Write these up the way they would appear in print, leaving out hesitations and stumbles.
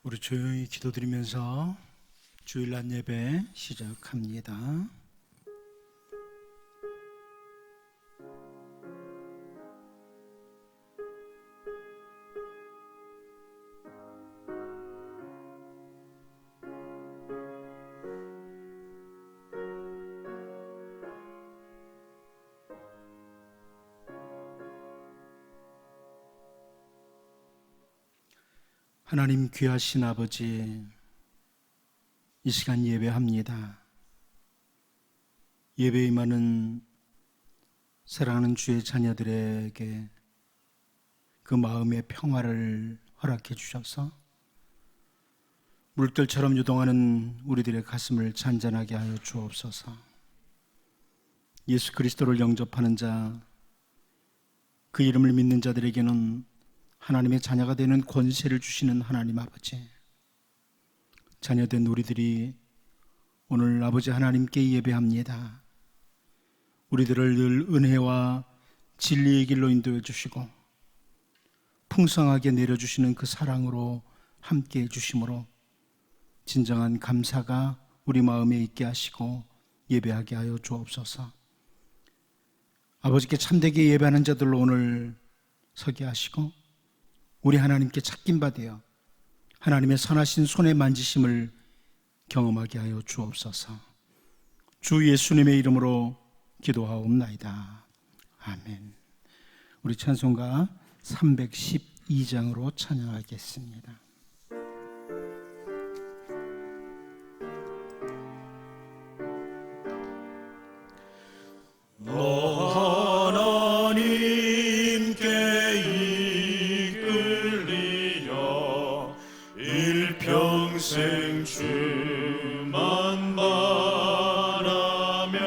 우리 조용히 기도드리면서 주일날 예배 시작합니다. 하나님 귀하신 아버지, 이 시간 예배합니다. 예배에 임하는 사랑하는 주의 자녀들에게 그 마음의 평화를 허락해 주셔서 물결처럼 유동하는 우리들의 가슴을 잔잔하게 하여 주옵소서. 예수 그리스도를 영접하는 자, 그 이름을 믿는 자들에게는 하나님의 자녀가 되는 권세를 주시는 하나님 아버지, 자녀된 우리들이 오늘 아버지 하나님께 예배합니다. 우리들을 늘 은혜와 진리의 길로 인도해 주시고 풍성하게 내려주시는 그 사랑으로 함께 해주심으로 진정한 감사가 우리 마음에 있게 하시고 예배하게 하여 주옵소서. 아버지께 참되게 예배하는 자들로 오늘 서게 하시고 우리 하나님께 찾긴 받으여 하나님의 선하신 손에 만지심을 경험하게 하여 주옵소서. 주 예수님의 이름으로 기도하옵나이다. 아멘. 우리 찬송가 312장으로 찬양하겠습니다. 일평생 주만 바라면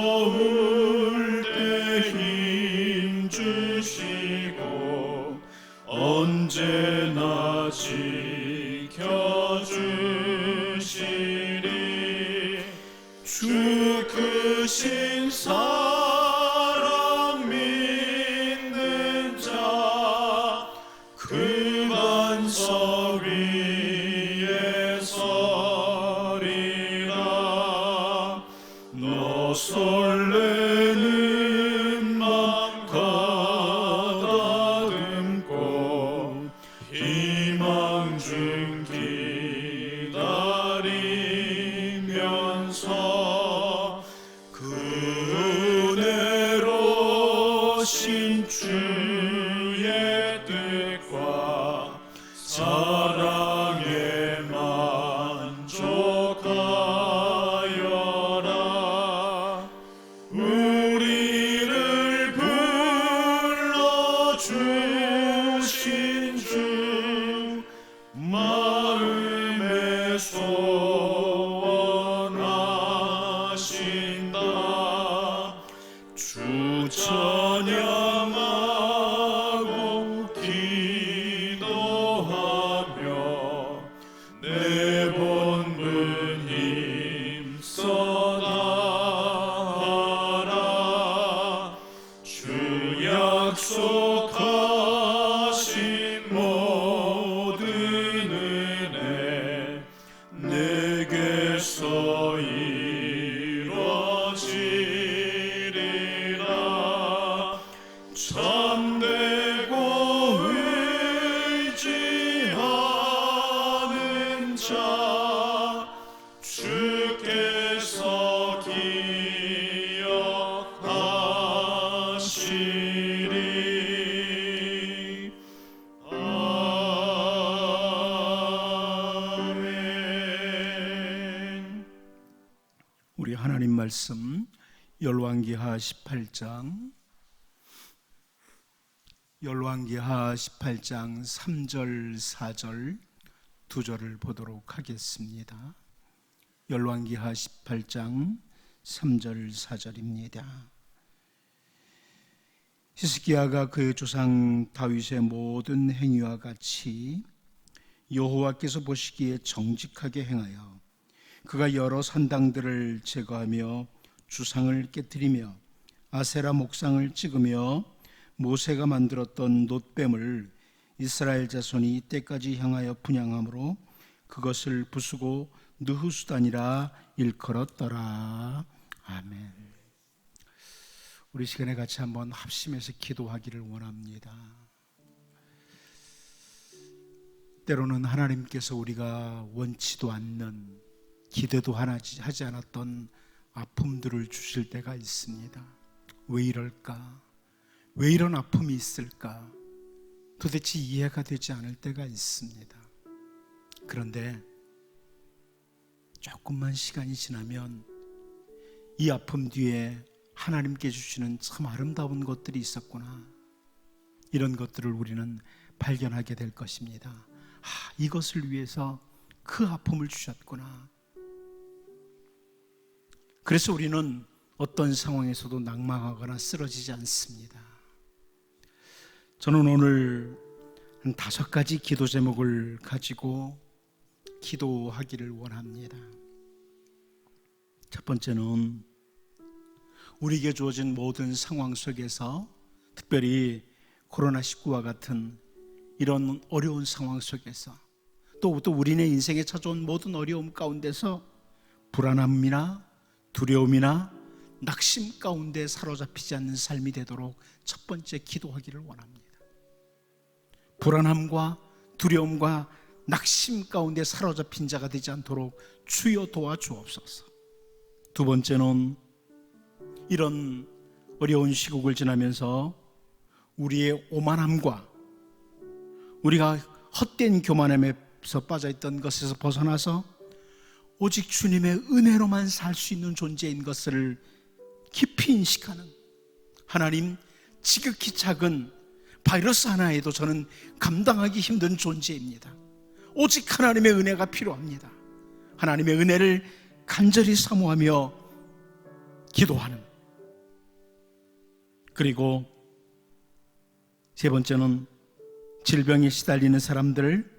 어려울 때 힘 주시고 언제나 지켜주시리. 주 크신 사랑 믿는 자 그 반석 위에 서리라. 너 설레는 맘 가다듬고 희망 중 기다리면서 그 은혜로 신주의 뜻과 사랑에 만족하여라. 우리를 불러주신 주 마음에 소원하신다. 주 찬양하고 기도하며 내 본분 힘써 다하라. 주 약속하신 모든 은혜 내게서 이루어지리라. 참되고 의지하는 자 주께서 기억하시리. 아멘. 우리 하나님 말씀 열왕기하 18장 3절 4절 두 절을 보도록 하겠습니다. 열왕기하 18장 3절 4절입니다. 히스기야가 그의 조상 다윗의 모든 행위와 같이 여호와께서 보시기에 정직하게 행하여 그가 여러 산당들을 제거하며 주상을 깨뜨리며 아세라 목상을 찍으며 모세가 만들었던 놋뱀을 이스라엘 자손이 이때까지 향하여 분향함으로 그것을 부수고 느후수단이라 일컬었더라. 아멘. 우리 시간에 같이 한번 합심해서 기도하기를 원합니다. 때로는 하나님께서 우리가 원치도 않는, 기대도 하지 않았던 아픔들을 주실 때가 있습니다. 왜 이럴까? 왜 이런 아픔이 있을까? 도대체 이해가 되지 않을 때가 있습니다. 그런데 조금만 시간이 지나면 이 아픔 뒤에 하나님께 주시는 참 아름다운 것들이 있었구나, 이런 것들을 우리는 발견하게 될 것입니다. 이것을 위해서 그 아픔을 주셨구나. 그래서 우리는 어떤 상황에서도 낭망하거나 쓰러지지 않습니다. 저는 오늘 한 5가지 기도 제목을 가지고 기도하기를 원합니다. 첫 번째는 우리에게 주어진 모든 상황 속에서, 특별히 코로나19와 같은 이런 어려운 상황 속에서, 또 우리네 인생에 찾아온 모든 어려움 가운데서 불안함이나 두려움이나 낙심 가운데 사로잡히지 않는 삶이 되도록 첫 번째 기도하기를 원합니다. 불안함과 두려움과 낙심 가운데 사로잡힌 자가 되지 않도록 주여 도와주옵소서. 두 번째는 이런 어려운 시국을 지나면서 우리의 오만함과 우리가 헛된 교만함에서 빠져있던 것에서 벗어나서 오직 주님의 은혜로만 살 수 있는 존재인 것을 깊이 인식하는, 하나님, 지극히 작은 바이러스 하나에도 저는 감당하기 힘든 존재입니다. 오직 하나님의 은혜가 필요합니다. 하나님의 은혜를 간절히 사모하며 기도하는. 그리고 세 번째는 질병에 시달리는 사람들을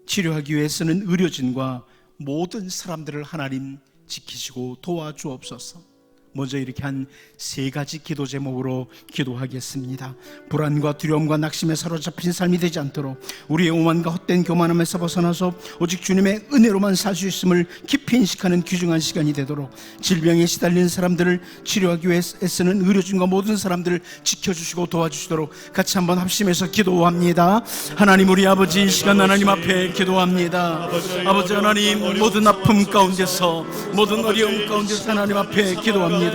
치료하기 위해 쓰는 의료진과 모든 사람들을 하나님 지키시고 도와주옵소서. 먼저 이렇게 한 3가지 기도 제목으로 기도하겠습니다. 불안과 두려움과 낙심에 사로잡힌 삶이 되지 않도록 우리의 오만과 헛된 교만함에서 벗어나서 오직 주님의 은혜로만 살 수 있음을 깊이 인식하는 귀중한 시간이 되도록, 질병에 시달리는 사람들을 치료하기 위해 애쓰는 의료진과 모든 사람들을 지켜주시고 도와주시도록 같이 한번 합심해서 기도합니다. 하나님, 우리 아버지, 이 시간 하나님 앞에 기도합니다. 아버지 하나님, 모든 아픔 가운데서, 모든 어려움 가운데서 하나님 앞에 기도합니다.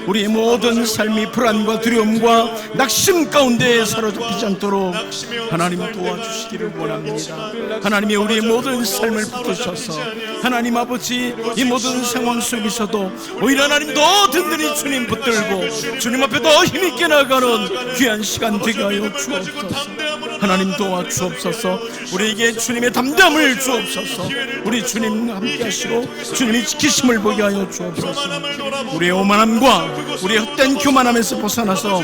우리의 모든 삶이 불안과 두려움과 낙심 가운데 사로잡히지 않도록 하나님 도와주시기를 원합니다. 하나님이 우리의 모든 삶을 붙드셔서 하나님 아버지, 이 모든 상황 속에서도 오히려 하나님 더 든든히 주님 붙들고 주님 앞에 더 힘있게 나가는 귀한 시간 되게 하여 주옵소서. 하나님 도와주옵소서. 우리에게 주님의 담대함을 주옵소서. 우리 주님 함께 하시고 주님이 지키심을 보게 하여 주옵소서. 우리의 오만함과 우리의 헛된 교만함에서 벗어나서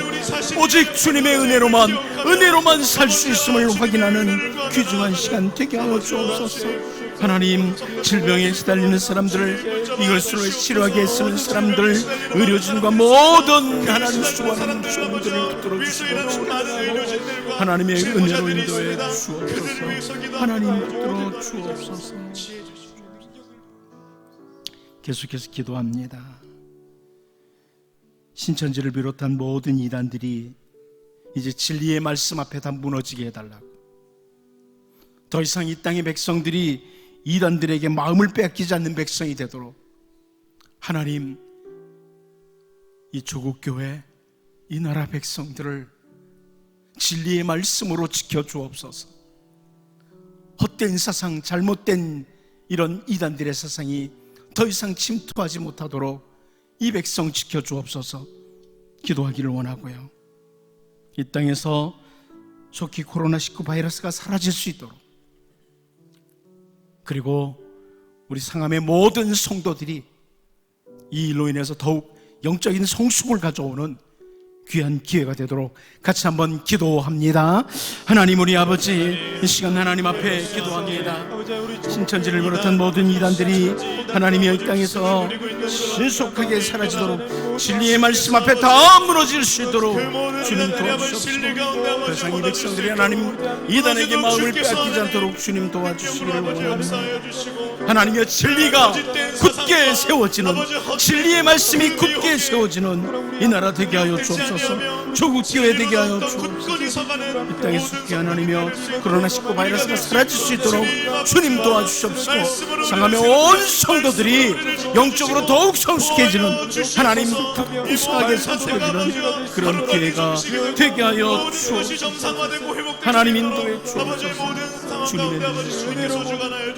오직 주님의 은혜로만 살 수 있음을 확인하는 귀중한 시간 되게 하여 주옵소서. 하나님, 질병에 시달리는 사람들을, 이것으로 치료하게 쓰는 사람들, 의료진과 모든 하나님 수고하는 종들을 붙들어 주시고 하나님의 은혜로 인도해 주옵소서. 하나님 붙들어 주옵소서. 계속해서 기도합니다. 신천지를 비롯한 모든 이단들이 이제 진리의 말씀 앞에 다 무너지게 해달라고, 더 이상 이 땅의 백성들이 이단들에게 마음을 뺏기지 않는 백성이 되도록 하나님, 이 조국교회, 이 나라 백성들을 진리의 말씀으로 지켜주옵소서. 헛된 사상, 잘못된 이런 이단들의 사상이 더 이상 침투하지 못하도록 이 백성 지켜주옵소서. 기도하기를 원하고요, 이 땅에서 속히 코로나19 바이러스가 사라질 수 있도록, 그리고 우리 상암의 모든 성도들이 이 일로 인해서 더욱 영적인 성숙을 가져오는 귀한 기회가 되도록 같이 한번 기도합니다. 하나님, 우리 아버지, 이 시간 하나님 앞에 기도합니다. 신천지를 비롯한 모든 이단들이 하나님의 이 땅에서 신속하게 사라지도록 진리의 말씀 앞에 다 무너질 수 있도록 주님 도와주시옵소서. 더 이상 이 백성들이 하나님 이단에게 마음을 빼앗기지 않도록 주님 도와주시기를 원합니다. 하나님의 진리가 굳게 세워지는, 진리의 말씀이 굳게 세워지는 이 나라 되게 하여 주옵소서. 조국교회 되게 하여 주옵소서. 이 땅에 속히 하나님이여 코로나19 바이러스가 사라질 수 있도록 주님 도와주시옵시고, 상하며 온 성도들이 영적으로 더욱 성숙해지는, 하나님 풍성하게 성숙해지는 그런 기회가 되게 하여 주옵소서. 하나님 인도해 주옵소서. 주님의 눈을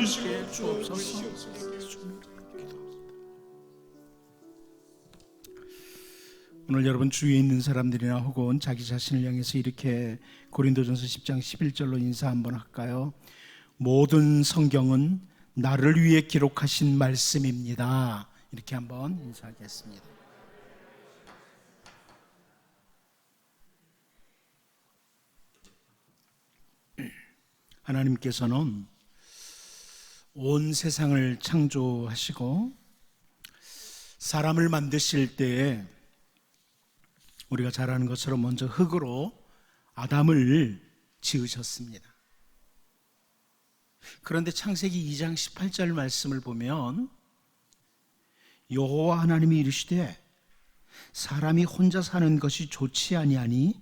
주옵소서. 오늘 여러분 주위에 있는 사람들이나 혹은 자기 자신을 향해서 이렇게 고린도전서 10장 11절로 인사 한번 할까요? 모든 성경은 나를 위해 기록하신 말씀입니다. 이렇게 한번 인사하겠습니다. 하나님께서는 온 세상을 창조하시고 사람을 만드실 때에 우리가 잘 아는 것처럼 먼저 흙으로 아담을 지으셨습니다. 그런데 창세기 2장 18절 말씀을 보면 여호와 하나님이 이르시되 사람이 혼자 사는 것이 좋지 아니하니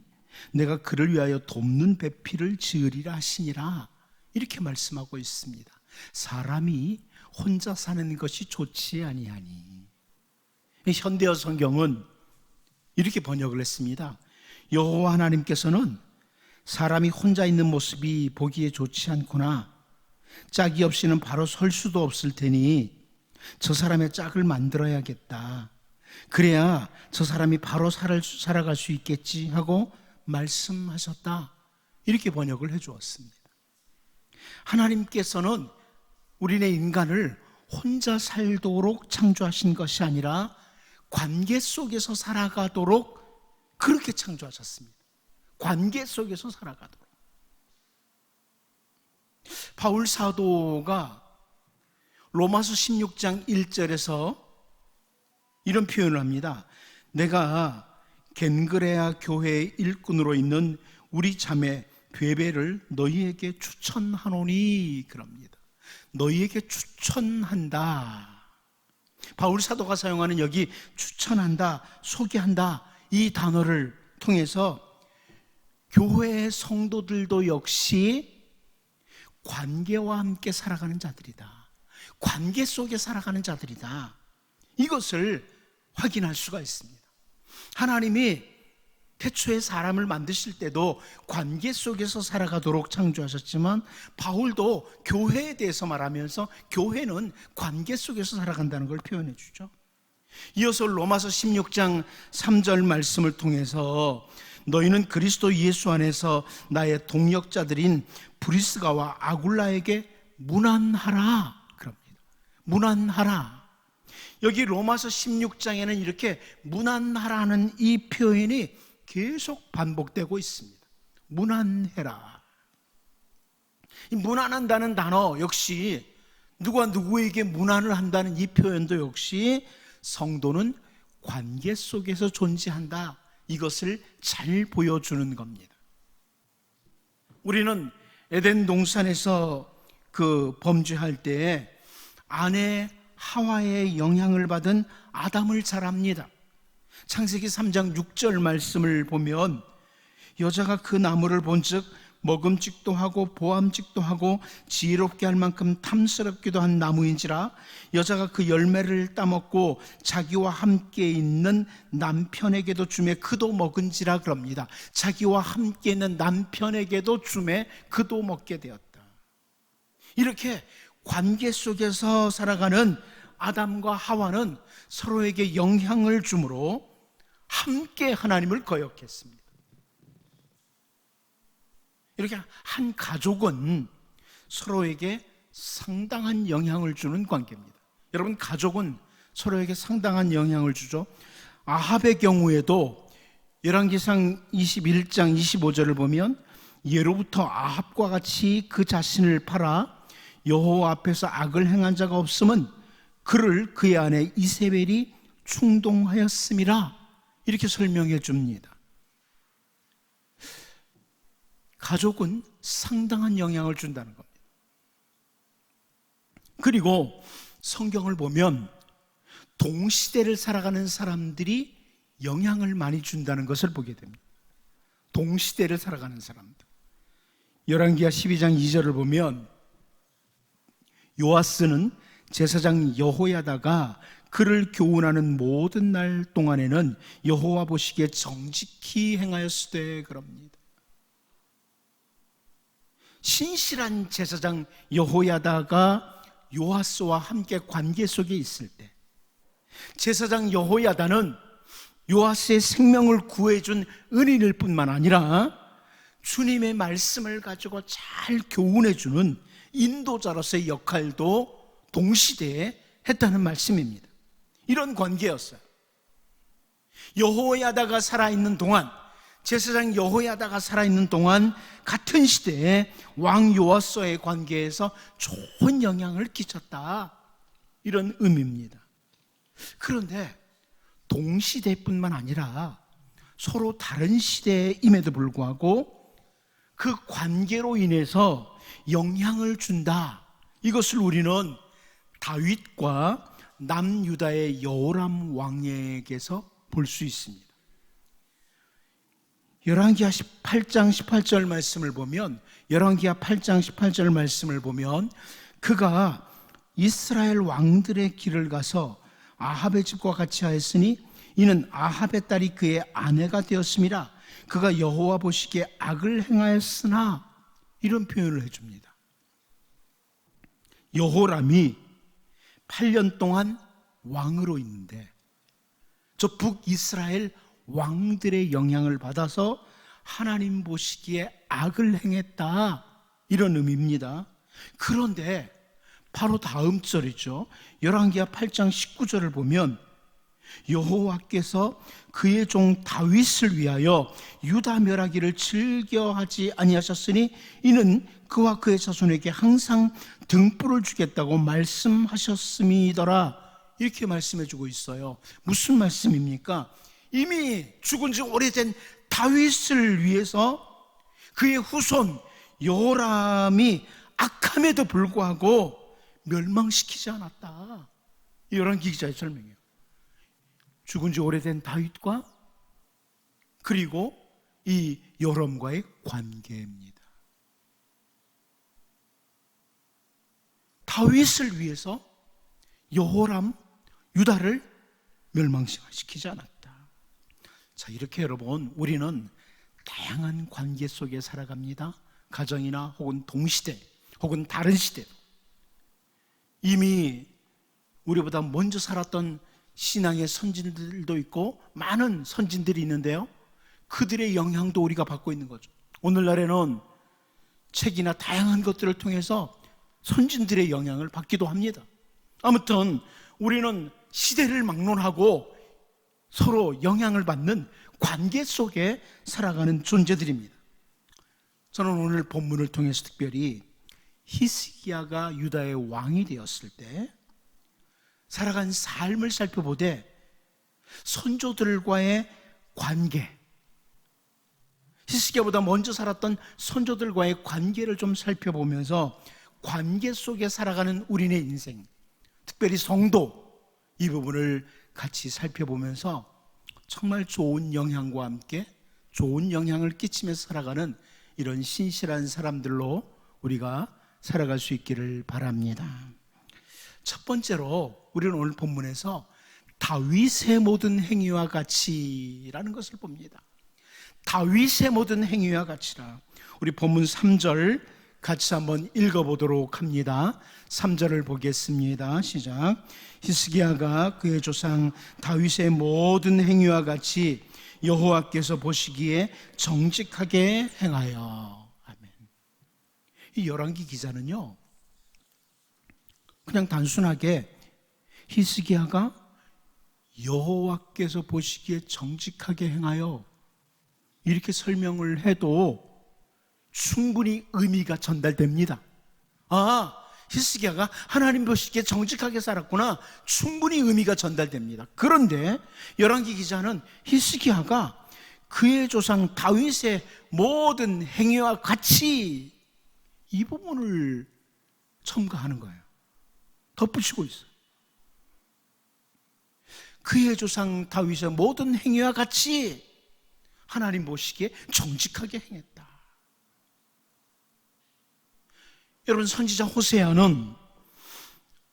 내가 그를 위하여 돕는 배필을 지으리라 하시니라, 이렇게 말씀하고 있습니다. 사람이 혼자 사는 것이 좋지 아니하니. 현대어 성경은 이렇게 번역을 했습니다. 여호와 하나님께서는 사람이 혼자 있는 모습이 보기에 좋지 않구나, 짝이 없이는 바로 설 수도 없을 테니 저 사람의 짝을 만들어야겠다, 그래야 저 사람이 바로 살아갈 수 있겠지 하고 말씀하셨다, 이렇게 번역을 해주었습니다. 하나님께서는 우리네 인간을 혼자 살도록 창조하신 것이 아니라 관계 속에서 살아가도록 그렇게 창조하셨습니다. 관계 속에서 살아가도록. 바울 사도가 로마서 16장 1절에서 이런 표현을 합니다. 내가 겐그레아 교회의 일꾼으로 있는 우리 자매 베베를 너희에게 추천하노니, 그럽니다. 너희에게 추천한다. 바울 사도가 사용하는 여기 추천한다, 소개한다, 이 단어를 통해서 교회의 성도들도 역시 관계와 함께 살아가는 자들이다, 관계 속에 살아가는 자들이다, 이것을 확인할 수가 있습니다. 하나님이 태초에 사람을 만드실 때도 관계 속에서 살아가도록 창조하셨지만 바울도 교회에 대해서 말하면서 교회는 관계 속에서 살아간다는 걸 표현해 주죠. 이어서 로마서 16장 3절 말씀을 통해서 너희는 그리스도 예수 안에서 나의 동역자들인 브리스가와 아굴라에게 문안하라, 그럽니다. 문안하라. 여기 로마서 16장에는 이렇게 문안하라는 이 표현이 계속 반복되고 있습니다. 문안해라. 이 문안한다는 단어 역시 누가 누구에게 문안을 한다는 이 표현도 역시 성도는 관계 속에서 존재한다, 이것을 잘 보여주는 겁니다. 우리는 에덴 동산에서 그 범죄할 때에 아내 하와의 영향을 받은 아담을 잘 압니다. 창세기 3장 6절 말씀을 보면 여자가 그 나무를 본즉 먹음직도 하고 보암직도 하고 지혜롭게 할 만큼 탐스럽기도 한 나무인지라 여자가 그 열매를 따먹고 자기와 함께 있는 남편에게도 주매 그도 먹은지라, 그럽니다. 자기와 함께 있는 남편에게도 주매 그도 먹게 되었다. 이렇게 관계 속에서 살아가는 아담과 하와는 서로에게 영향을 주므로 함께 하나님을 거역했습니다. 이렇게 한 가족은 서로에게 상당한 영향을 주는 관계입니다. 여러분, 가족은 서로에게 상당한 영향을 주죠. 아합의 경우에도 열왕기상 21장 25절을 보면 예로부터 아합과 같이 그 자신을 팔아 여호와 앞에서 악을 행한 자가 없음은 그를 그의 아내 이세벨이 충동하였음이라, 이렇게 설명해 줍니다. 가족은 상당한 영향을 준다는 겁니다. 그리고 성경을 보면 동시대를 살아가는 사람들이 영향을 많이 준다는 것을 보게 됩니다. 동시대를 살아가는 사람들. 열왕기하 12장 2절을 보면 요아스는 제사장 여호야다가 그를 교훈하는 모든 날 동안에는 여호와 보시기에 정직히 행하였으되 그럽니다. 신실한 제사장 여호야다가 요아스와 함께 관계 속에 있을 때, 제사장 여호야다는 요아스의 생명을 구해준 은인일 뿐만 아니라 주님의 말씀을 가지고 잘 교훈해주는 인도자로서의 역할도 동시대에 했다는 말씀입니다. 이런 관계였어요. 여호야다가 살아있는 동안, 제사장 여호야다가 살아있는 동안 같은 시대에 왕 요아스와의 관계에서 좋은 영향을 끼쳤다, 이런 의미입니다. 그런데 동시대뿐만 아니라 서로 다른 시대임에도 불구하고 그 관계로 인해서 영향을 준다, 이것을 우리는 다윗과 남유다의 여호람 왕에게서 볼 수 있습니다. 열왕기하 8장 18절 말씀을 보면, 열왕기하 8장 18절 말씀을 보면 그가 이스라엘 왕들의 길을 가서 아합의 집과 같이 하였으니 이는 아합의 딸이 그의 아내가 되었음이라. 그가 여호와 보시기에 악을 행하였으나, 이런 표현을 해줍니다. 여호람이 8년 동안 왕으로 있는데 저 북이스라엘 왕들의 영향을 받아서 하나님 보시기에 악을 행했다, 이런 의미입니다. 그런데 바로 다음 절이죠. 열왕기하 8장 19절을 보면 여호와께서 그의 종 다윗을 위하여 유다 멸하기를 즐겨하지 아니하셨으니 이는 그와 그의 자손에게 항상 등불을 주겠다고 말씀하셨음이더라, 이렇게 말씀해 주고 있어요. 무슨 말씀입니까? 이미 죽은 지 오래된 다윗을 위해서 그의 후손 여호람이 악함에도 불구하고 멸망시키지 않았다, 열왕기 기자의 설명이에요. 죽은 지 오래된 다윗과 그리고 이 여호람과의 관계입니다. 다윗을 위해서 여호람, 유다를 멸망시키지 않았다. 자, 이렇게 여러분, 우리는 다양한 관계 속에 살아갑니다. 가정이나 혹은 동시대 혹은 다른 시대, 이미 우리보다 먼저 살았던 신앙의 선진들도 있고 많은 선진들이 있는데요, 그들의 영향도 우리가 받고 있는 거죠. 오늘날에는 책이나 다양한 것들을 통해서 선진들의 영향을 받기도 합니다. 아무튼 우리는 시대를 막론하고 서로 영향을 받는 관계 속에 살아가는 존재들입니다. 저는 오늘 본문을 통해서 특별히 히스기야가 유다의 왕이 되었을 때 살아간 삶을 살펴보되 선조들과의 관계, 히스기야보다 먼저 살았던 선조들과의 관계를 좀 살펴보면서 관계 속에 살아가는 우리네 인생, 특별히 성도, 이 부분을 같이 살펴보면서 정말 좋은 영향과 함께 좋은 영향을 끼치면서 살아가는 이런 신실한 사람들로 우리가 살아갈 수 있기를 바랍니다. 첫 번째로 우리는 오늘 본문에서 다윗의 모든 행위와 같이라는 것을 봅니다. 다윗의 모든 행위와 같이라. 우리 본문 3절 같이 한번 읽어보도록 합니다. 3절을 보겠습니다. 시작. 히스기야가 그의 조상 다윗의 모든 행위와 같이 여호와께서 보시기에 정직하게 행하여. 아멘. 이 열왕기 기자는요, 그냥 단순하게 히스기야가 여호와께서 보시기에 정직하게 행하여, 이렇게 설명을 해도 충분히 의미가 전달됩니다. 아, 히스기야가 하나님 보시기에 정직하게 살았구나. 충분히 의미가 전달됩니다. 그런데 열왕기 기자는 히스기야가 그의 조상 다윗의 모든 행위와 같이 이 부분을 첨가하는 거예요. 덧붙이고 있어요. 그의 조상 다윗의 모든 행위와 같이 하나님 보시기에 정직하게 행했다. 여러분, 선지자 호세아는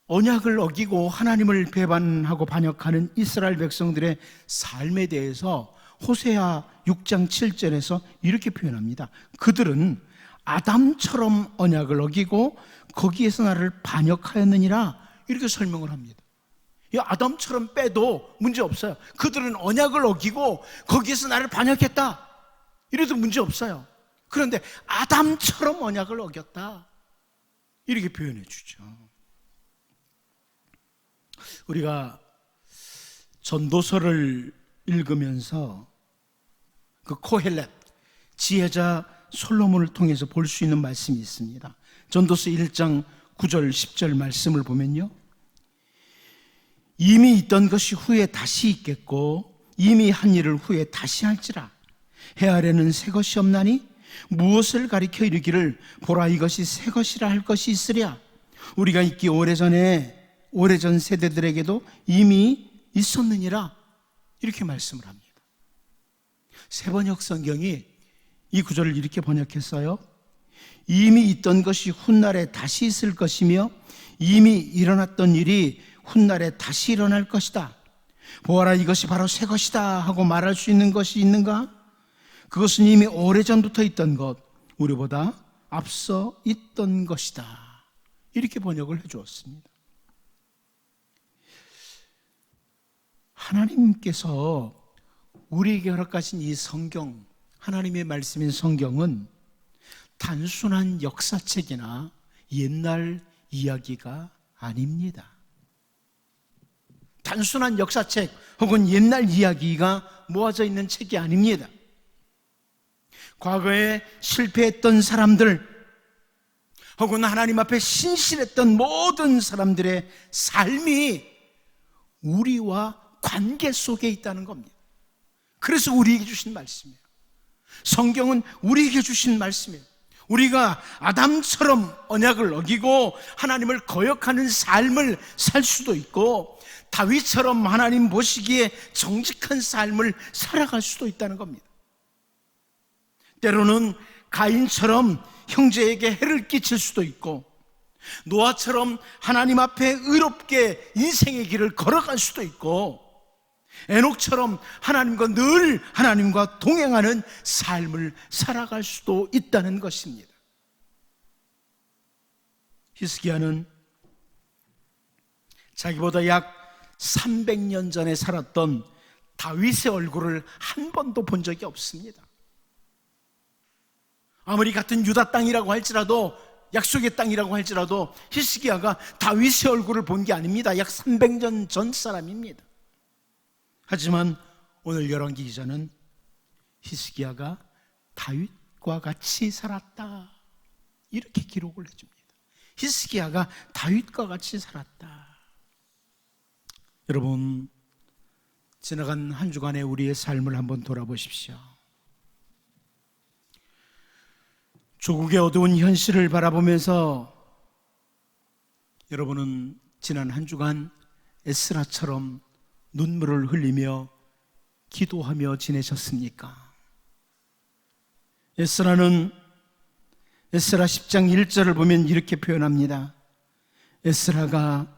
언약을 어기고 하나님을 배반하고 반역하는 이스라엘 백성들의 삶에 대해서 호세아 6장 7절에서 이렇게 표현합니다. 그들은 아담처럼 언약을 어기고 거기에서 나를 반역하였느니라, 이렇게 설명을 합니다. 이 아담처럼 빼도 문제 없어요. 그들은 언약을 어기고 거기에서 나를 반역했다, 이래도 문제 없어요. 그런데 아담처럼 언약을 어겼다, 이렇게 표현해 주죠. 우리가 전도서를 읽으면서 그 코헬렛, 지혜자 솔로몬을 통해서 볼 수 있는 말씀이 있습니다. 전도서 1장 9절 10절 말씀을 보면요, 이미 있던 것이 후에 다시 있겠고 이미 한 일을 후에 다시 할지라. 해 아래는 새 것이 없나니 무엇을 가리켜 이르기를 보라 이것이 새 것이라 할 것이 있으랴. 우리가 있기 오래전 세대들에게도 이미 있었느니라, 이렇게 말씀을 합니다. 새번역 성경이 이 구절을 이렇게 번역했어요. 이미 있던 것이 훗날에 다시 있을 것이며 이미 일어났던 일이 훗날에 다시 일어날 것이다. 보아라 이것이 바로 새 것이다 하고 말할 수 있는 것이 있는가? 그것은 이미 오래전부터 있던 것, 우리보다 앞서 있던 것이다, 이렇게 번역을 해주었습니다. 하나님께서 우리에게 허락하신 이 성경, 하나님의 말씀인 성경은 단순한 역사책이나 옛날 이야기가 아닙니다. 단순한 역사책 혹은 옛날 이야기가 모아져 있는 책이 아닙니다. 과거에 실패했던 사람들 혹은 하나님 앞에 신실했던 모든 사람들의 삶이 우리와 관계 속에 있다는 겁니다. 그래서 우리에게 주신 말씀이에요. 성경은 우리에게 주신 말씀이에요. 우리가 아담처럼 언약을 어기고 하나님을 거역하는 삶을 살 수도 있고 다윗처럼 하나님 보시기에 정직한 삶을 살아갈 수도 있다는 겁니다. 때로는 가인처럼 형제에게 해를 끼칠 수도 있고 노아처럼 하나님 앞에 의롭게 인생의 길을 걸어갈 수도 있고 에녹처럼 하나님과 동행하는 삶을 살아갈 수도 있다는 것입니다. 히스기야는 자기보다 약 300년 전에 살았던 다윗의 얼굴을 한 번도 본 적이 없습니다. 아무리 같은 유다 땅이라고 할지라도, 약속의 땅이라고 할지라도 히스기야가 다윗의 얼굴을 본 게 아닙니다. 약 300년 전 사람입니다. 하지만 오늘 열왕기 기자는 히스기야가 다윗과 같이 살았다, 이렇게 기록을 해줍니다. 히스기야가 다윗과 같이 살았다. 여러분, 지나간 한 주간의 우리의 삶을 한번 돌아보십시오. 조국의 어두운 현실을 바라보면서 여러분은 지난 한 주간 에스라처럼 눈물을 흘리며 기도하며 지내셨습니까? 에스라 10장 1절을 보면 이렇게 표현합니다. 에스라가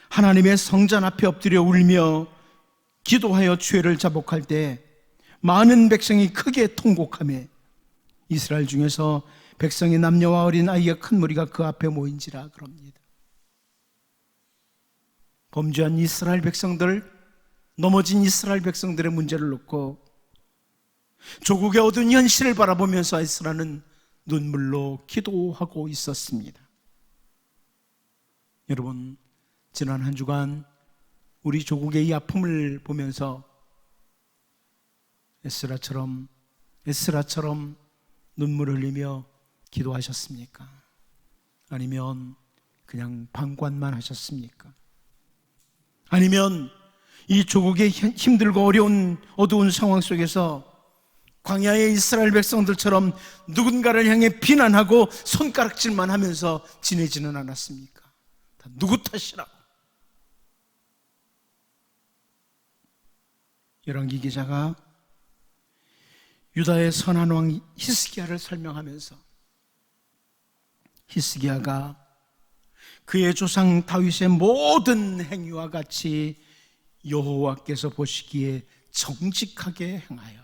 하나님의 성전 앞에 엎드려 울며 기도하여 죄를 자복할 때 많은 백성이 크게 통곡하며 이스라엘 중에서 백성의 남녀와 어린 아이와 큰 무리가 그 앞에 모인지라 그럽니다. 범죄한 이스라엘 백성들, 넘어진 이스라엘 백성들의 문제를 놓고 조국의 어두운 현실을 바라보면서 에스라는 눈물로 기도하고 있었습니다. 여러분, 지난 한 주간 우리 조국의 이 아픔을 보면서 에스라처럼 에스라처럼 눈물 흘리며 기도하셨습니까? 아니면 그냥 방관만 하셨습니까? 아니면 이 조국의 힘들고 어려운 어두운 상황 속에서 광야의 이스라엘 백성들처럼 누군가를 향해 비난하고 손가락질만 하면서 지내지는 않았습니까? 다 누구 탓이라고. 열왕기 기자가 유다의 선한 왕 히스기야를 설명하면서 히스기야가 그의 조상 다윗의 모든 행위와 같이 여호와께서 보시기에 정직하게 행하여,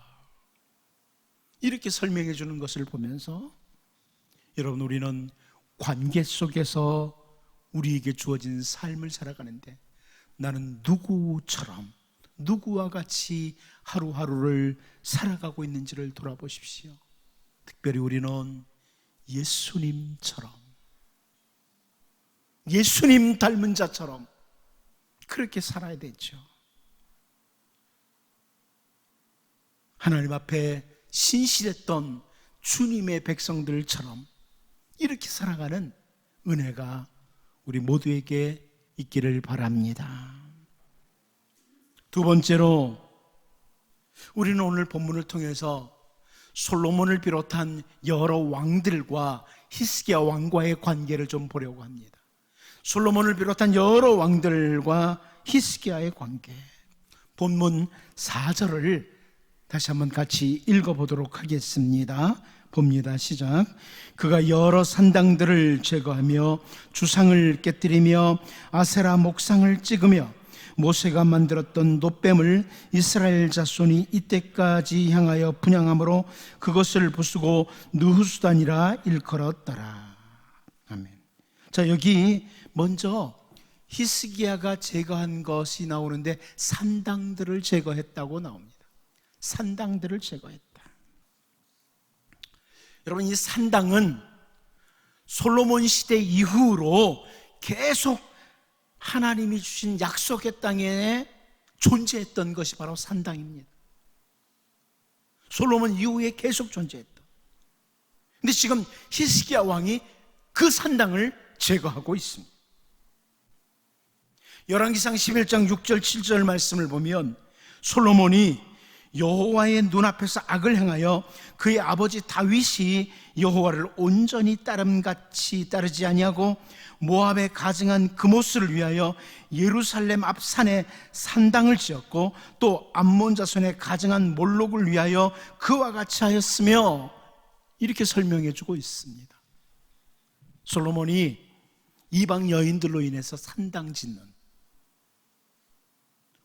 이렇게 설명해 주는 것을 보면서 여러분, 우리는 관계 속에서 우리에게 주어진 삶을 살아가는데 나는 누구처럼, 누구와 같이 하루하루를 살아가고 있는지를 돌아보십시오. 특별히 우리는 예수님처럼, 예수님 닮은 자처럼 그렇게 살아야 되죠. 하나님 앞에 신실했던 주님의 백성들처럼 이렇게 살아가는 은혜가 우리 모두에게 있기를 바랍니다. 두 번째로, 우리는 오늘 본문을 통해서 솔로몬을 비롯한 여러 왕들과 히스기야 왕과의 관계를 좀 보려고 합니다. 솔로몬을 비롯한 여러 왕들과 히스기야의 관계, 본문 4절을 다시 한번 같이 읽어보도록 하겠습니다. 봅니다. 시작. 그가 여러 산당들을 제거하며 주상을 깨뜨리며 아세라 목상을 찍으며 모세가 만들었던 놋뱀을 이스라엘 자손이 이때까지 향하여 분향함으로 그것을 부수고 느후수단이라 일컬었더라. 아멘. 자, 여기 먼저 히스기야가 제거한 것이 나오는데 산당들을 제거했다고 나옵니다. 산당들을 제거했다. 여러분, 이 산당은 솔로몬 시대 이후로 계속 하나님이 주신 약속의 땅에 존재했던 것이 바로 산당입니다. 솔로몬 이후에 계속 존재했다. 근데 지금 히스기야 왕이 그 산당을 제거하고 있습니다. 열왕기상 11장 6절 7절 말씀을 보면 솔로몬이 여호와의 눈앞에서 악을 행하여 그의 아버지 다윗이 여호와를 온전히 따름같이 따르지 아니하고 모압에 가증한 그모스를 위하여 예루살렘 앞 산에 산당을 지었고 또 암몬 자손에 가증한 몰록을 위하여 그와 같이 하였으며, 이렇게 설명해 주고 있습니다. 솔로몬이 이방 여인들로 인해서 산당 짓는,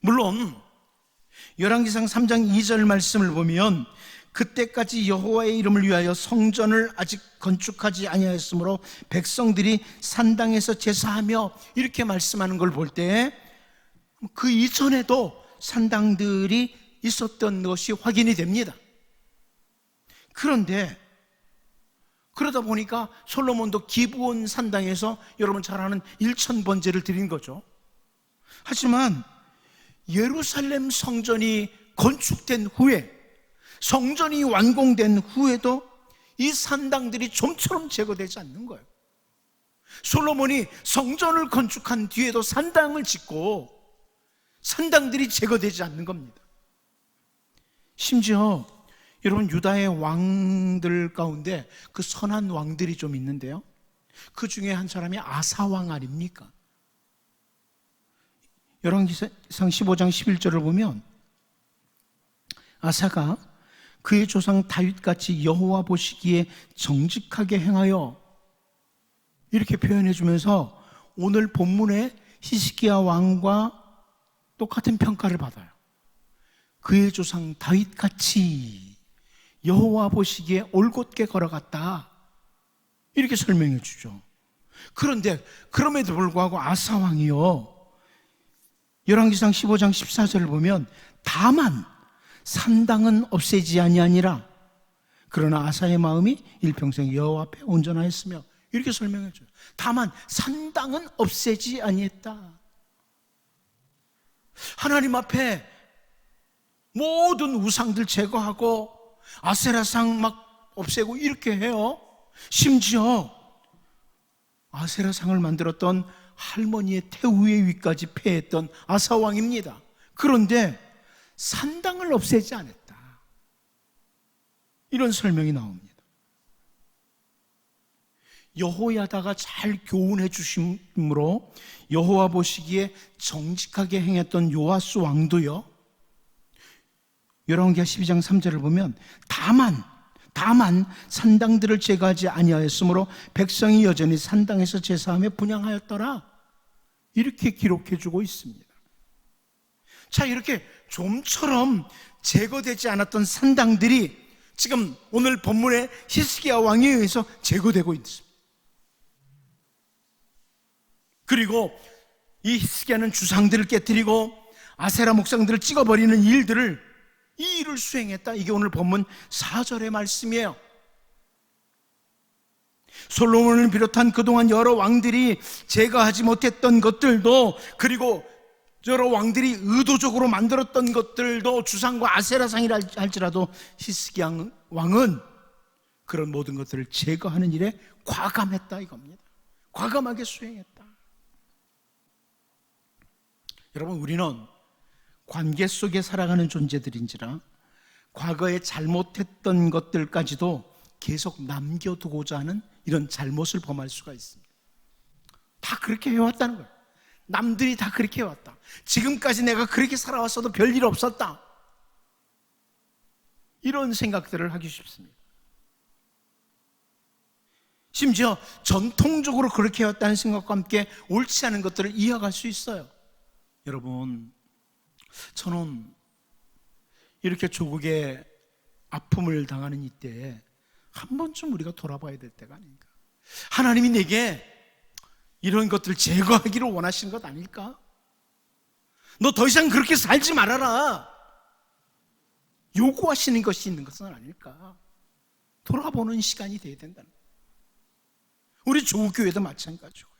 물론 열왕기상 3장 2절 말씀을 보면 그때까지 여호와의 이름을 위하여 성전을 아직 건축하지 아니하였으므로 백성들이 산당에서 제사하며, 이렇게 말씀하는 걸 볼 때 그 이전에도 산당들이 있었던 것이 확인이 됩니다. 그런데 그러다 보니까 솔로몬도 기브온 산당에서 여러분 잘 아는 일천번제를 드린 거죠. 하지만 예루살렘 성전이 건축된 후에, 성전이 완공된 후에도 이 산당들이 좀처럼 제거되지 않는 거예요. 솔로몬이 성전을 건축한 뒤에도 산당을 짓고 산당들이 제거되지 않는 겁니다. 심지어 여러분, 유다의 왕들 가운데 그 선한 왕들이 좀 있는데요, 그 중에 한 사람이 아사왕 아닙니까? 열왕기상 15장 11절을 보면 아사가 그의 조상 다윗같이 여호와 보시기에 정직하게 행하여, 이렇게 표현해 주면서 오늘 본문의 히스기야 왕과 똑같은 평가를 받아요. 그의 조상 다윗같이 여호와 보시기에 올곧게 걸어갔다, 이렇게 설명해 주죠. 그런데 그럼에도 불구하고 아사 왕이요, 열왕기상 15장 14절을 보면 다만 산당은 없애지 아니하니라, 그러나 아사의 마음이 일평생 여호와 앞에 온전하였으며, 이렇게 설명해 줘요. 다만 산당은 없애지 아니했다. 하나님 앞에 모든 우상들 제거하고 아세라상 막 없애고 이렇게 해요. 심지어 아세라상을 만들었던 할머니의 태우의 위까지 폐했던 아사왕입니다. 그런데 산당을 없애지 않았다, 이런 설명이 나옵니다. 여호야다가 잘 교훈해 주심으로 여호와 보시기에 정직하게 행했던 요아스 왕도요, 열왕기하 12장 3절을 보면 다만 산당들을 제거하지 아니하였으므로 백성이 여전히 산당에서 제사하며 분향하였더라, 이렇게 기록해 주고 있습니다. 자, 이렇게 좀처럼 제거되지 않았던 산당들이 지금 오늘 본문의 히스기야 왕에 의해서 제거되고 있습니다. 그리고 이 히스기야는 주상들을 깨뜨리고 아세라 목상들을 찍어버리는 이 일을 수행했다. 이게 오늘 본문 4절의 말씀이에요. 솔로몬을 비롯한 그동안 여러 왕들이 제거하지 못했던 것들도, 그리고 여러 왕들이 의도적으로 만들었던 것들도 주상과 아세라상이라 할지라도 히스기야 왕은 그런 모든 것들을 제거하는 일에 과감했다 이겁니다. 과감하게 수행했다. 여러분, 우리는 관계 속에 살아가는 존재들인지라 과거에 잘못했던 것들까지도 계속 남겨두고자 하는 이런 잘못을 범할 수가 있습니다. 다 그렇게 해왔다는 거예요. 남들이 다 그렇게 해왔다. 지금까지 내가 그렇게 살아왔어도 별일 없었다, 이런 생각들을 하기 쉽습니다. 심지어 전통적으로 그렇게 해왔다는 생각과 함께 옳지 않은 것들을 이어갈 수 있어요. 여러분, 저는 이렇게 조국의 아픔을 당하는 이때에 한 번쯤 우리가 돌아봐야 될 때가 아닌가. 하나님이 내게 이런 것들 제거하기를 원하시는 것 아닐까? 너 더 이상 그렇게 살지 말아라, 요구하시는 것이 있는 것은 아닐까? 돌아보는 시간이 돼야 된다는 거예요. 우리 조국교회도 마찬가지고요.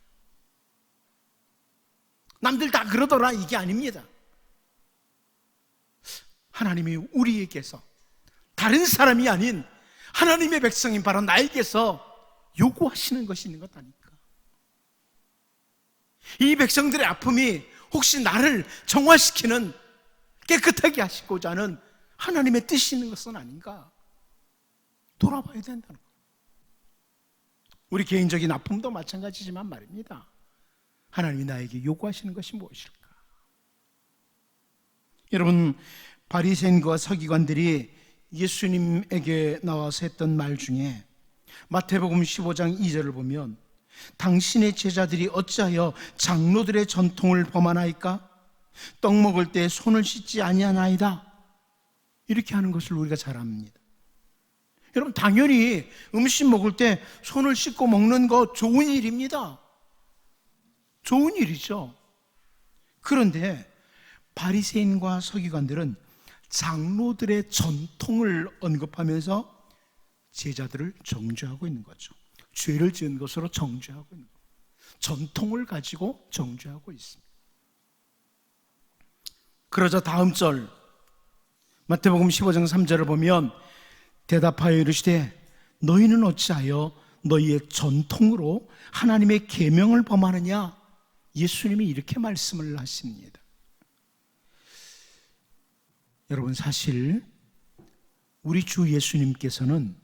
남들 다 그러더라, 이게 아닙니다. 하나님이 우리에게서, 다른 사람이 아닌 하나님의 백성인 바로 나에게서 요구하시는 것이 있는 것 아닐까? 이 백성들의 아픔이 혹시 나를 정화시키는, 깨끗하게 하시고자 하는 하나님의 뜻이 있는 것은 아닌가? 돌아봐야 된다는 거예요. 우리 개인적인 아픔도 마찬가지지만 말입니다. 하나님이 나에게 요구하시는 것이 무엇일까? 여러분, 바리새인과 서기관들이 예수님에게 나와서 했던 말 중에 마태복음 15장 2절을 보면 당신의 제자들이 어찌하여 장로들의 전통을 범하나이까? 떡 먹을 때 손을 씻지 아니하나이다, 이렇게 하는 것을 우리가 잘 압니다. 여러분, 당연히 음식 먹을 때 손을 씻고 먹는 거 좋은 일입니다. 좋은 일이죠. 그런데 바리새인과 서기관들은 장로들의 전통을 언급하면서 제자들을 정죄하고 있는 거죠. 죄를 지은 것으로 정죄하고 있는 거예요. 전통을 가지고 정죄하고 있습니다. 그러자 다음 절 마태복음 15장 3절을 보면 대답하여 이르시되 너희는 어찌하여 너희의 전통으로 하나님의 계명을 범하느냐? 예수님이 이렇게 말씀을 하십니다. 여러분, 사실 우리 주 예수님께서는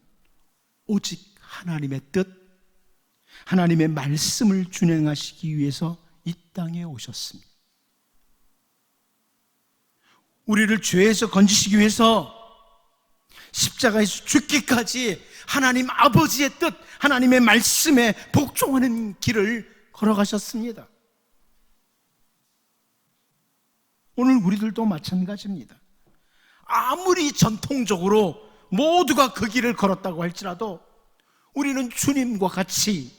오직 하나님의 뜻, 하나님의 말씀을 준행하시기 위해서 이 땅에 오셨습니다. 우리를 죄에서 건지시기 위해서 십자가에서 죽기까지 하나님 아버지의 뜻, 하나님의 말씀에 복종하는 길을 걸어가셨습니다. 오늘 우리들도 마찬가지입니다. 아무리 전통적으로 모두가 그 길을 걸었다고 할지라도 우리는 주님과 같이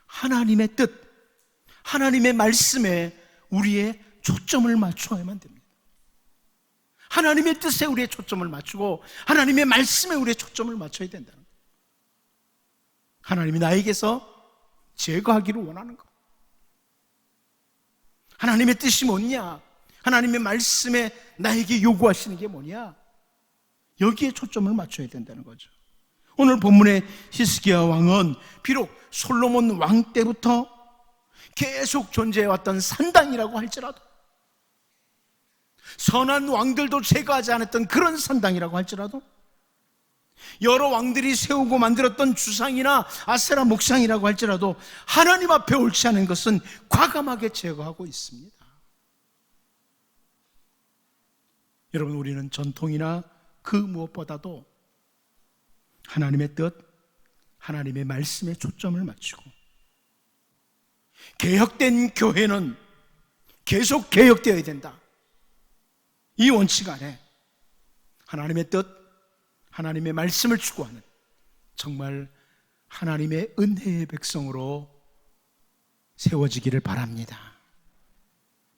하나님의 뜻, 하나님의 말씀에 우리의 초점을 맞춰야만 됩니다. 하나님의 뜻에 우리의 초점을 맞추고 하나님의 말씀에 우리의 초점을 맞춰야 된다는 거예요. 하나님이 나에게서 제거하기를 원하는 것, 하나님의 뜻이 뭐냐, 하나님의 말씀에 나에게 요구하시는 게 뭐냐, 여기에 초점을 맞춰야 된다는 거죠. 오늘 본문의 히스기야 왕은 비록 솔로몬 왕 때부터 계속 존재해왔던 산당이라고 할지라도, 선한 왕들도 제거하지 않았던 그런 산당이라고 할지라도, 여러 왕들이 세우고 만들었던 주상이나 아세라 목상이라고 할지라도 하나님 앞에 옳지 않은 것은 과감하게 제거하고 있습니다. 여러분, 우리는 전통이나 그 무엇보다도 하나님의 뜻, 하나님의 말씀에 초점을 맞추고, 개혁된 교회는 계속 개혁되어야 된다, 이 원칙 안에 하나님의 뜻, 하나님의 말씀을 추구하는 정말 하나님의 은혜의 백성으로 세워지기를 바랍니다.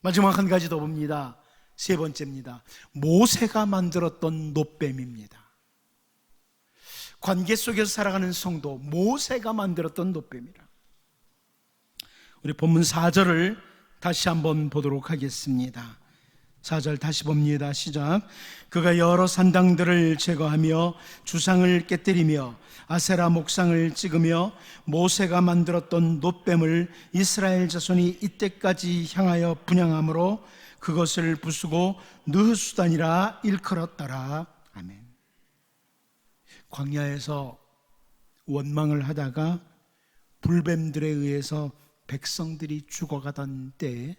마지막 한 가지 더 봅니다. 세 번째입니다. 모세가 만들었던 놋뱀입니다. 관계 속에서 살아가는 성도, 모세가 만들었던 놋뱀이라. 우리 본문 4절을 다시 한번 보도록 하겠습니다. 4절 다시 봅니다. 시작. 그가 여러 산당들을 제거하며 주상을 깨뜨리며 아세라 목상을 찍으며 모세가 만들었던 놋뱀을 이스라엘 자손이 이때까지 향하여 분향함으로 그것을 부수고 느흐수단이라 일컬었더라. 아멘. 광야에서 원망을 하다가 불뱀들에 의해서 백성들이 죽어가던 때에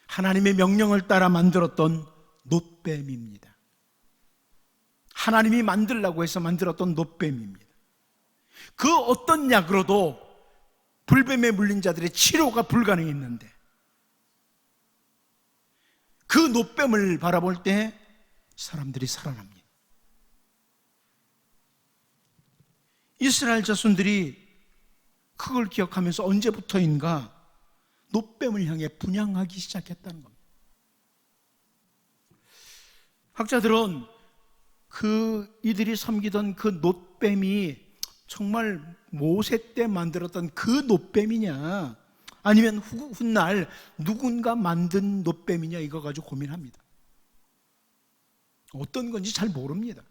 하나님의 명령을 따라 만들었던 놋뱀입니다. 하나님이 만들라고 해서 만들었던 놋뱀입니다. 그 어떤 약으로도 불뱀에 물린 자들의 치료가 불가능했는데, 그 놋뱀을 바라볼 때 사람들이 살아납니다. 이스라엘 자손들이 그걸 기억하면서 언제부터인가 놋뱀을 향해 분향하기 시작했다는 겁니다. 학자들은 이들이 섬기던 그 놋뱀이 정말 모세 때 만들었던 그 놋뱀이냐, 아니면 훗날 누군가 만든 놋뱀이냐, 이거 가지고 고민합니다. 어떤 건지 잘 모릅니다.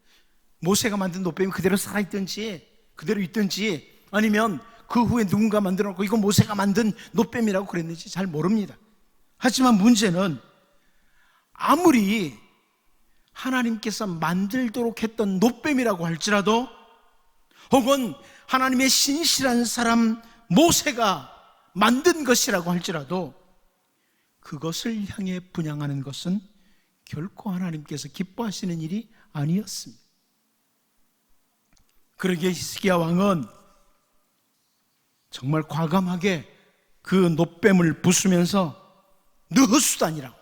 모세가 만든 놋뱀이 그대로 살아있든지 그대로 있든지, 아니면 그 후에 누군가 만들어놓고 이건 모세가 만든 놋뱀이라고 그랬는지 잘 모릅니다. 하지만 문제는 아무리 하나님께서 만들도록 했던 놋뱀이라고 할지라도, 혹은 하나님의 신실한 사람 모세가 만든 것이라고 할지라도, 그것을 향해 분향하는 것은 결코 하나님께서 기뻐하시는 일이 아니었습니다. 그러기에 히스기야 왕은 정말 과감하게 그 놋뱀을 부수면서 느흐수단이라고,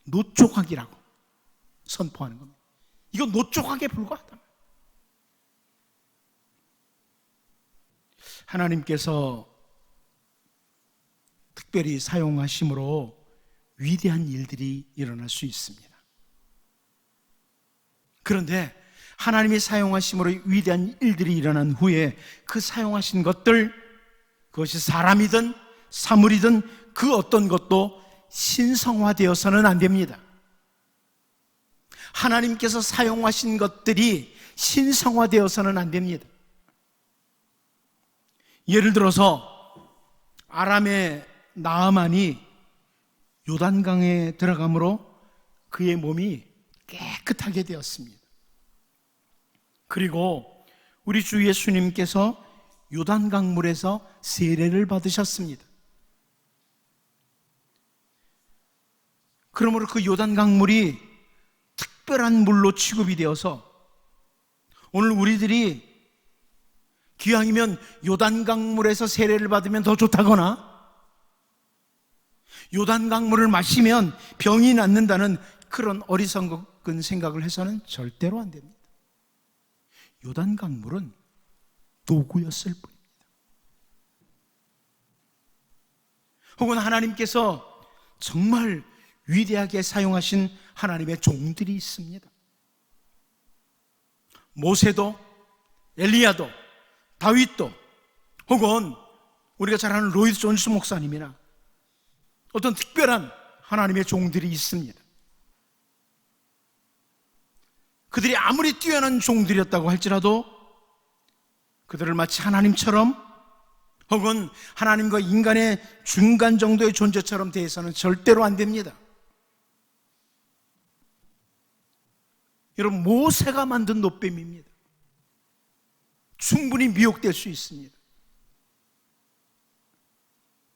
노조각이라고 선포하는 겁니다. 이거 노조각에 불과하다. 하나님께서 특별히 사용하심으로 위대한 일들이 일어날 수 있습니다. 그런데 하나님이 사용하심으로 위대한 일들이 일어난 후에 그 사용하신 것들, 그것이 사람이든 사물이든 그 어떤 것도 신성화되어서는 안 됩니다. 하나님께서 사용하신 것들이 신성화되어서는 안 됩니다. 예를 들어서 아람의 나아만이 요단강에 들어감으로 그의 몸이 깨끗하게 되었습니다. 그리고 우리 주 예수님께서 요단강 물에서 세례를 받으셨습니다. 그러므로 그 요단강 물이 특별한 물로 취급이 되어서 오늘 우리들이 기왕이면 요단강 물에서 세례를 받으면 더 좋다거나, 요단강 물을 마시면 병이 낫는다는 그런 어리석은 생각을 해서는 절대로 안 됩니다. 요단강 물은 도구였을 뿐입니다. 혹은 하나님께서 정말 위대하게 사용하신 하나님의 종들이 있습니다. 모세도, 엘리야도, 다윗도, 혹은 우리가 잘 아는 로이드 존스 목사님이나 어떤 특별한 하나님의 종들이 있습니다. 그들이 아무리 뛰어난 종들이었다고 할지라도 그들을 마치 하나님처럼 혹은 하나님과 인간의 중간 정도의 존재처럼 대해서는 절대로 안 됩니다. 여러분, 모세가 만든 놋뱀입니다. 충분히 미혹될 수 있습니다.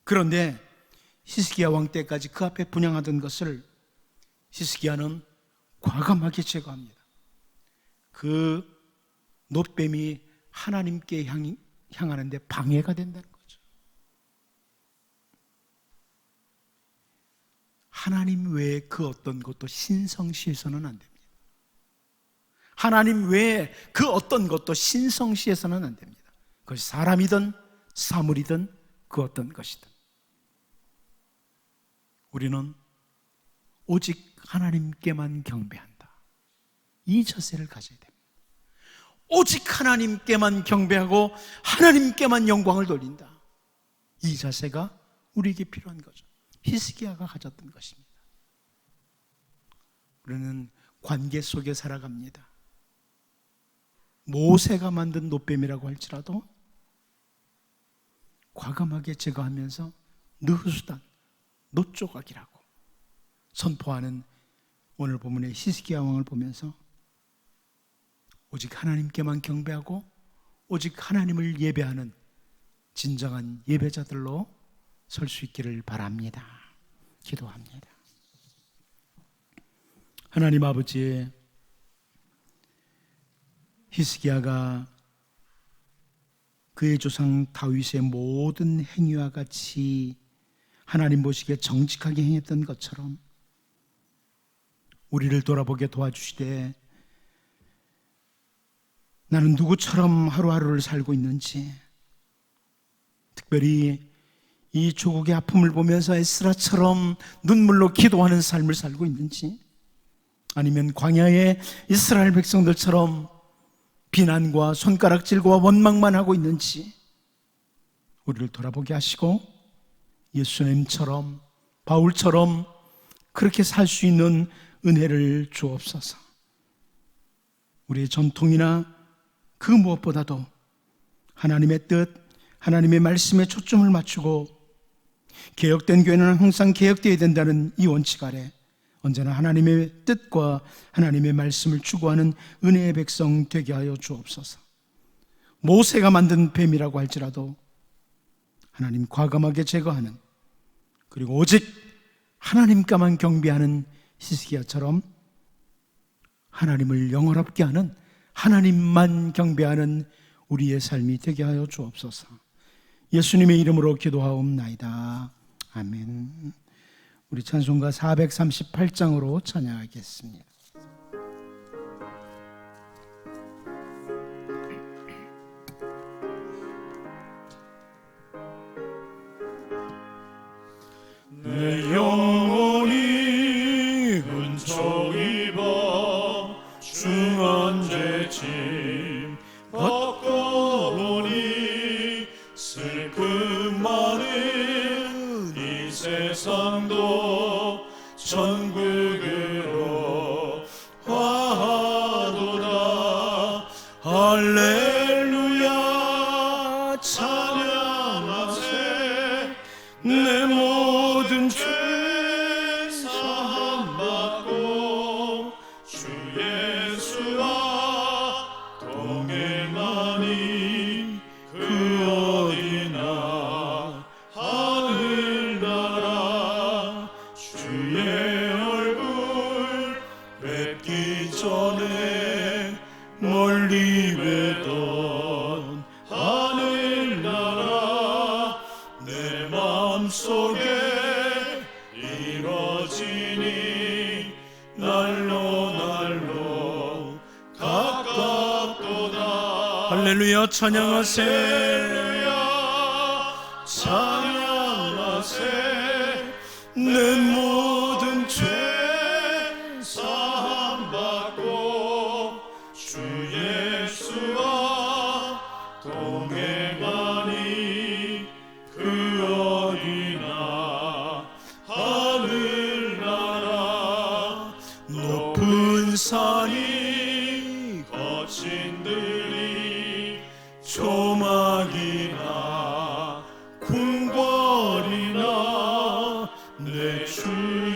그런데 히스기야 왕 때까지 그 앞에 분향하던 것을 히스기야는 과감하게 제거합니다. 그 놋뱀이 하나님께 향하는데 방해가 된다는 거죠. 하나님 외에 그 어떤 것도 신성시해서는 안 됩니다. 하나님 외에 그 어떤 것도 신성시해서는 안 됩니다. 그것이 사람이든 사물이든 그 어떤 것이든 우리는 오직 하나님께만 경배한다, 이 자세를 가져야 됩니다. 오직 하나님께만 경배하고 하나님께만 영광을 돌린다, 이 자세가 우리에게 필요한 거죠. 히스기야가 가졌던 것입니다. 우리는 관계 속에 살아갑니다. 모세가 만든 놋뱀이라고 할지라도 과감하게 제거하면서 느흐수단, 놋조각이라고 선포하는 오늘 본문의 히스기야 왕을 보면서 오직 하나님께만 경배하고 오직 하나님을 예배하는 진정한 예배자들로 설 수 있기를 바랍니다. 기도합니다. 하나님 아버지, 히스기야가 그의 조상 다윗의 모든 행위와 같이 하나님 보시기에 정직하게 행했던 것처럼 우리를 돌아보게 도와주시되 나는 누구처럼 하루하루를 살고 있는지, 특별히 이 조국의 아픔을 보면서 에스라처럼 눈물로 기도하는 삶을 살고 있는지, 아니면 광야의 이스라엘 백성들처럼 비난과 손가락질과 원망만 하고 있는지 우리를 돌아보게 하시고 예수님처럼 바울처럼 그렇게 살 수 있는 은혜를 주옵소서. 우리의 전통이나 그 무엇보다도 하나님의 뜻, 하나님의 말씀에 초점을 맞추고 개혁된 교회는 항상 개혁되어야 된다는 이 원칙 아래 언제나 하나님의 뜻과 하나님의 말씀을 추구하는 은혜의 백성 되게 하여 주옵소서. 모세가 만든 뱀이라고 할지라도 하나님 과감하게 제거하는, 그리고 오직 하나님께만 경배하는 히스기야처럼 하나님을 영원롭게 하는, 하나님만 경배하는 우리의 삶이 되게 하여 주옵소서. 예수님의 이름으로 기도하옵나이다. 아멘. 우리 찬송가 438장으로 찬양하겠습니다. 내 영혼이 은총 입어 중한 죄짐 벗고보니 슬픔 많은 이 세상도 천국으로 화하도다. 할렐루야 찬양하세. 내 모든 죄 사함받고 주 예수와 동행하니 그 어디나 하늘나라. 주의 얼굴 뵙기 전에 멀리 뵈던 하늘나라. 내 마음속에 이뤄지니 날로 가깝도다. 할렐루야 찬양하세. 할렐루야 찬양하세. 내 모든 죄 사함받고 주 예수와 동행하니 그 어디나 하늘나라. 높은 산이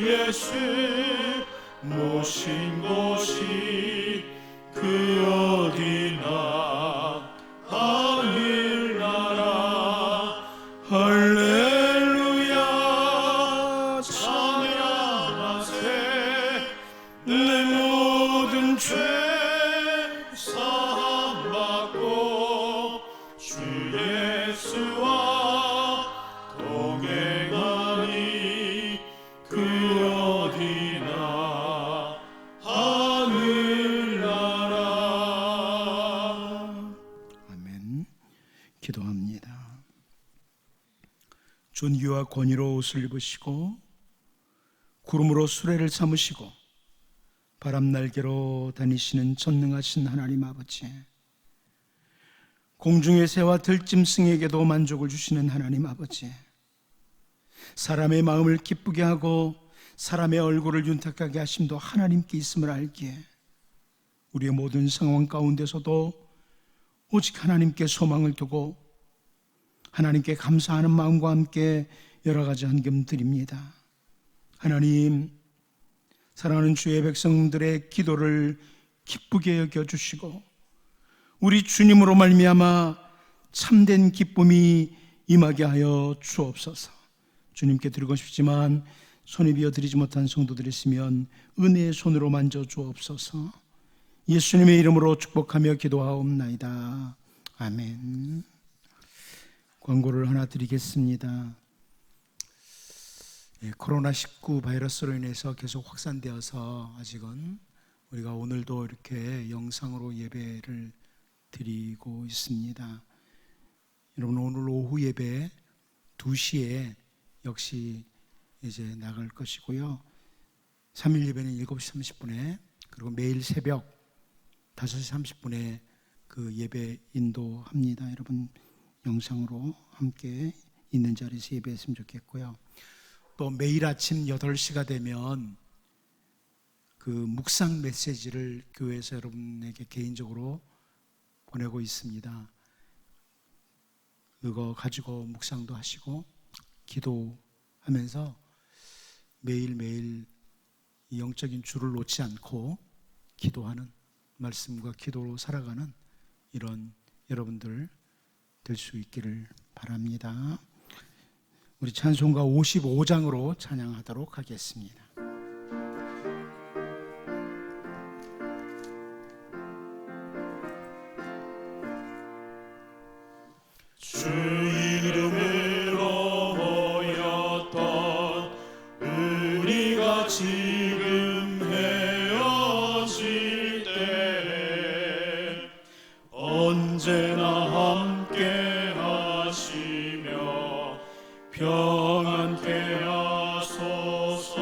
예수 모신 곳이 그 어디나 하늘나라 할렐루야 찬양하세 내 모든 죄 사함받고 주 예수와 동행하니 그 어디나 하늘나라. 아멘. 기도합니다. 존귀와 권위로 옷을 입으시고 구름으로 수레를 삼으시고 바람 날개로 다니시는 전능하신 하나님 아버지, 공중의 새와 들짐승에게도 만족을 주시는 하나님 아버지, 사람의 마음을 기쁘게 하고 사람의 얼굴을 윤택하게 하심도 하나님께 있음을 알기에 우리의 모든 상황 가운데서도 오직 하나님께 소망을 두고 하나님께 감사하는 마음과 함께 여러 가지 헌금 드립니다. 하나님, 사랑하는 주의 백성들의 기도를 기쁘게 여겨주시고 우리 주님으로 말미암아 참된 기쁨이 임하게 하여 주옵소서. 주님께 드리고 싶지만 손에 비어 드리지 못한 성도들이 있으면 은혜의 손으로 만져 주옵소서. 예수님의 이름으로 축복하며 기도하옵나이다. 아멘. 광고를 하나 드리겠습니다. 코로나19 바이러스로 인해서 계속 확산되어서 아직은 우리가 오늘도 이렇게 영상으로 예배를 드리고 있습니다. 여러분, 오늘 오후 예배 2시에 역시 이제 나갈 것이고요. 3일 예배는 7시 30분에, 그리고 매일 새벽 5시 30분에 그 예배 인도합니다. 여러분, 영상으로 함께 있는 자리에서 예배했으면 좋겠고요. 또 매일 아침 8시가 되면 그 묵상 메시지를 교회에서 여러분에게 개인적으로 보내고 있습니다. 그거 가지고 묵상도 하시고 기도하면서 매일매일 영적인 줄을 놓지 않고 기도하는, 말씀과 기도로 살아가는 이런 여러분들 될 수 있기를 바랍니다. 우리 찬송가 55장으로 찬양하도록 하겠습니다. 주 이름으로 모였던 우리가 지금 헤어질 때 언제나 함께 하시며 평안케 하소서.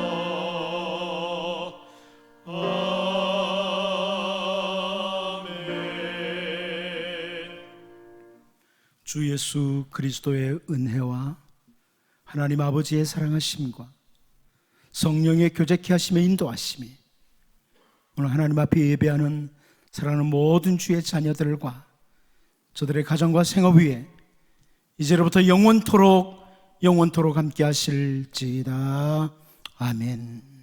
주 예수 그리스도의 은혜와 하나님 아버지의 사랑하심과 성령의 교제케 하심에 인도하심이 오늘 하나님 앞에 예배하는 사랑하는 모든 주의 자녀들과 저들의 가정과 생업 위에 이제로부터 영원토록 함께 하실지이다. 아멘.